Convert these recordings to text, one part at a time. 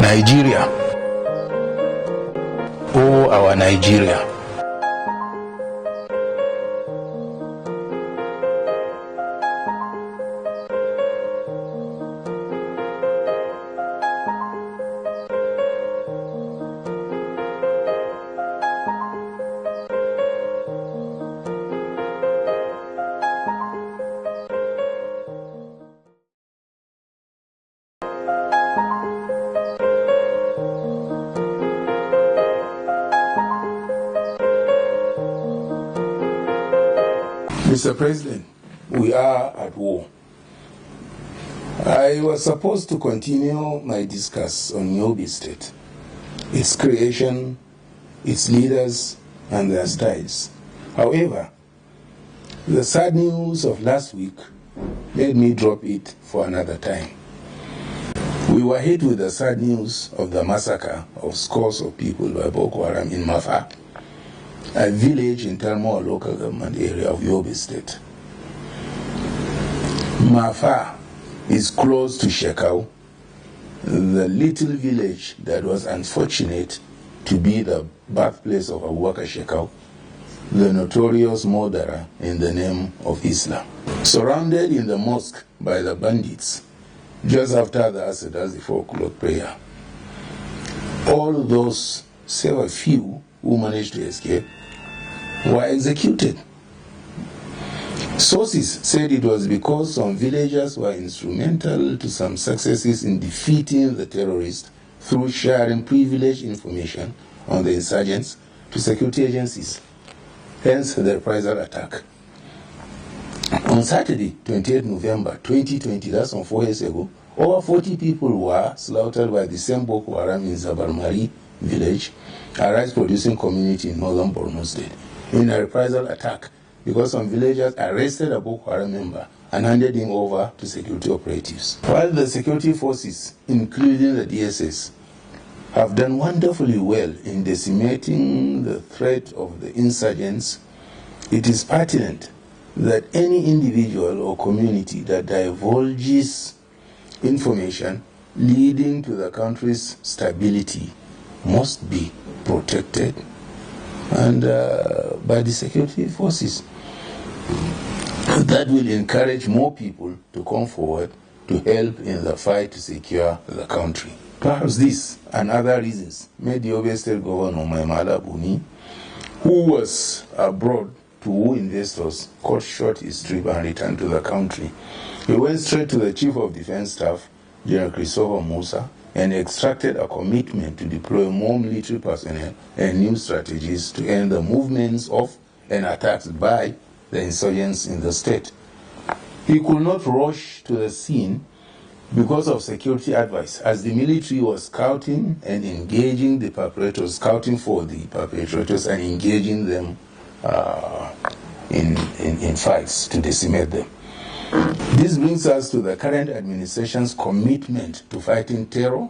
Nigeria, oh our Nigeria. Mr. President, we are at war. I was supposed to continue my discuss on Yobe State, its creation, its leaders, and their styles. However, the sad news of last week made me drop it for another time. We were hit with the sad news of the massacre of scores of people by Boko Haram in Mafa, a village in Talmor local government area of Yobe State. Mafa is close to Shekau, the little village that was unfortunate to be the birthplace of Abubakar Shekau, the notorious murderer in the name of Islam. Surrounded in the mosque by the bandits, just after the Asr, that's the 4 o'clock prayer. All those, save a few who managed to escape, were executed. Sources said it was because some villagers were instrumental to some successes in defeating the terrorists through sharing privileged information on the insurgents to security agencies, hence the reprisal attack. On Saturday, 28 November 2020, that's on 4 years ago, over 40 people were slaughtered by the same Boko Haram in Zabarmari village, a rice-producing community in northern Borno State, in a reprisal attack because some villagers arrested a Boko Haram member and handed him over to security operatives. While the security forces, including the DSS, have done wonderfully well in decimating the threat of the insurgents, it is pertinent that any individual or community that divulges information leading to the country's stability must be protected and by the security forces. That will encourage more people to come forward to help in the fight to secure the country. Perhaps this and other reasons made the Yobe State Governor Maimala Buni, who was abroad to woo investors, cut short his trip and returned to the country. He went straight to the Chief of Defense Staff, General Christopher Musa, and extracted a commitment to deploy more military personnel and new strategies to end the movements of and attacks by the insurgents in the state. He could not rush to the scene because of security advice, as the military was scouting and engaging the perpetrators, scouting for the perpetrators and engaging them in fights to decimate them. This brings us to the current administration's commitment to fighting terror,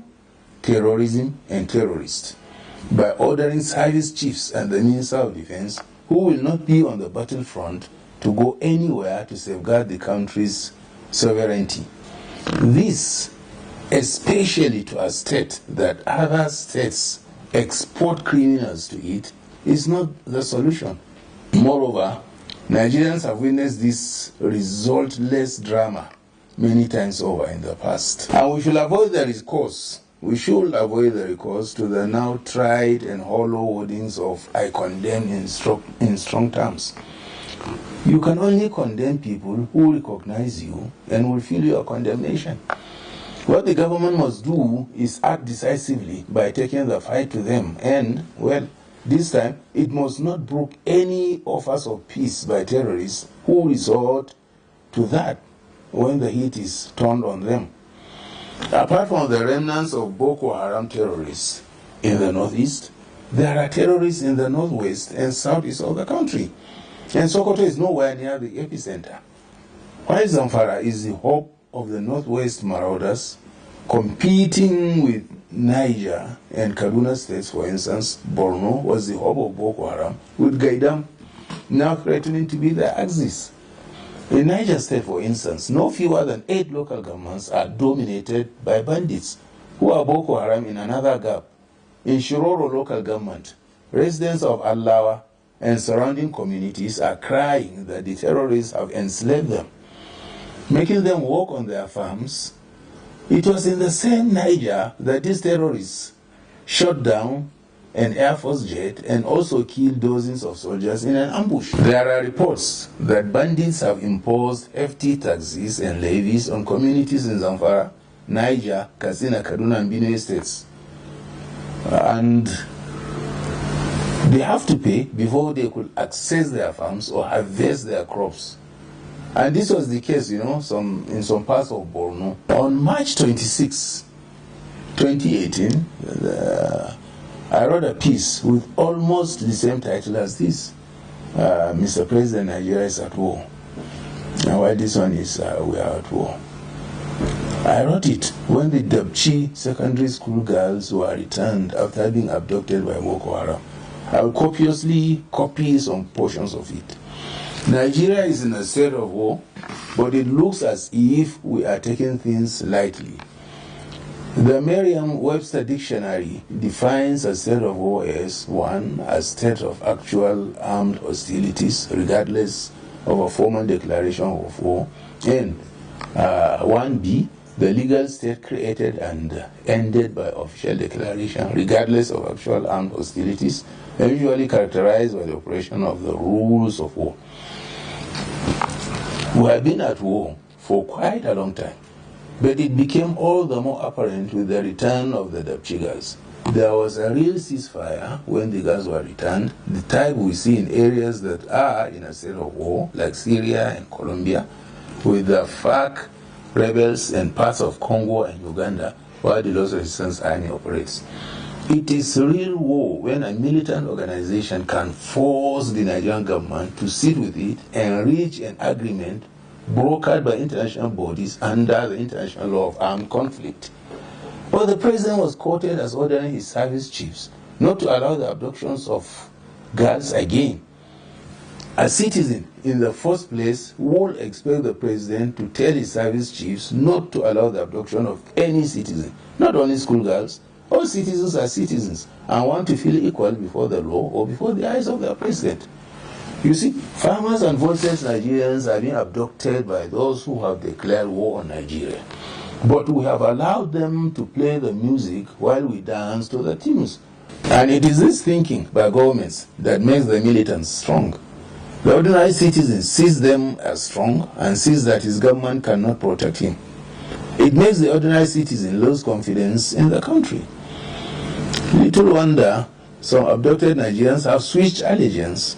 terrorism, and terrorists by ordering service chiefs and the Minister of Defense, who will not be on the battlefront, to go anywhere to safeguard the country's sovereignty. This, especially to a state that other states export criminals to it, is not the solution. Moreover, Nigerians have witnessed this resultless drama many times over in the past. And we should avoid the recourse. We should avoid the recourse to the now tried and hollow wordings of "I condemn" in strong terms. You can only condemn people who recognize you and will feel your condemnation. What the government must do is act decisively by taking the fight to them, and, well, this time it must not brook any offers of peace by terrorists who resort to that when the heat is turned on them. Apart from the remnants of Boko Haram terrorists in the northeast, there are terrorists in the northwest and southeast of the country. And Sokoto is nowhere near the epicenter. While Zamfara is the hope of the northwest marauders, competing with Niger and Kaduna states, for instance, Borno was the hope of Boko Haram, with Gaidam now threatening to be the axis. In Niger State, for instance, no fewer than 8 local governments are dominated by bandits who who are Boko Haram in another gap. In Shiroro local government, residents of Allawa and surrounding communities are crying that the terrorists have enslaved them, making them work on their farms. It was in the same Niger that these terrorists shot down an Air Force jet and also killed dozens of soldiers in an ambush. There are reports that bandits have imposed hefty taxes and levies on communities in Zamfara, Niger, Katsina, Kaduna, and Benue states. And they have to pay before they could access their farms or harvest their crops. And this was the case, in some parts of Borno. On March 26, 2018, I wrote a piece with almost the same title as this. Mr. President, Nigeria is at war. And while this one is, we are at war. I wrote it when the Dabchi secondary school girls were returned after being abducted by Boko Haram. I will copiously copy some portions of it. Nigeria is in a state of war, but it looks as if we are taking things lightly. The Merriam-Webster dictionary defines a state of war as 1. A state of actual armed hostilities, regardless of a formal declaration of war, and 1b, the legal state created and ended by official declaration, regardless of actual armed hostilities, and usually characterized by the operation of the rules of war. We have been at war for quite a long time, but it became all the more apparent with the return of the Dabchi girls. There was a real ceasefire when the girls were returned, the type we see in areas that are in a state of war, like Syria and Colombia, with the FARC rebels and parts of Congo and Uganda, while the Lord's Resistance Army operates. It is real war when a militant organization can force the Nigerian government to sit with it and reach an agreement brokered by international bodies under the international law of armed conflict. But the president was quoted as ordering his service chiefs not to allow the abductions of girls again. A citizen, in the first place, would expect the president to tell his service chiefs not to allow the abduction of any citizen, not only schoolgirls. All citizens are citizens and want to feel equal before the law or before the eyes of their president. You see, farmers and voiceless Nigerians are being abducted by those who have declared war on Nigeria. But we have allowed them to play the music while we dance to the tunes. And it is this thinking by governments that makes the militants strong. The ordinary citizen sees them as strong and sees that his government cannot protect him. It makes the ordinary citizen lose confidence in the country. Little wonder some abducted Nigerians have switched allegiance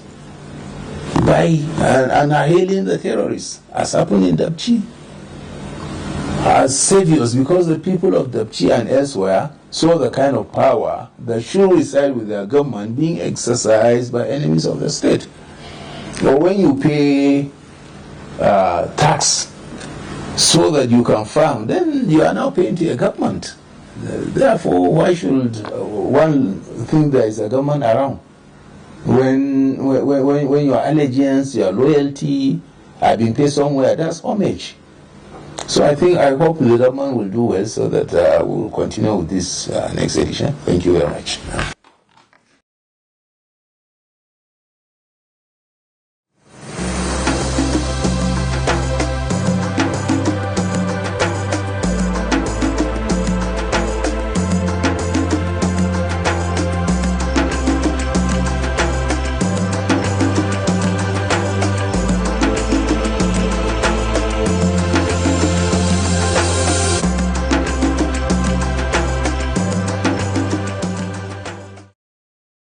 and are hailing the terrorists, as happened in Dabchi, as saviors, because the people of Dabchi and elsewhere saw the kind of power that should reside with their government being exercised by enemies of the state. Or when you pay tax so that you can farm, then you are now paying to your government. Therefore, why should one think there is a government around? When your allegiance, your loyalty are being paid somewhere, that's homage. So I hope the government will do well so that we will continue with this next edition. Thank you very much.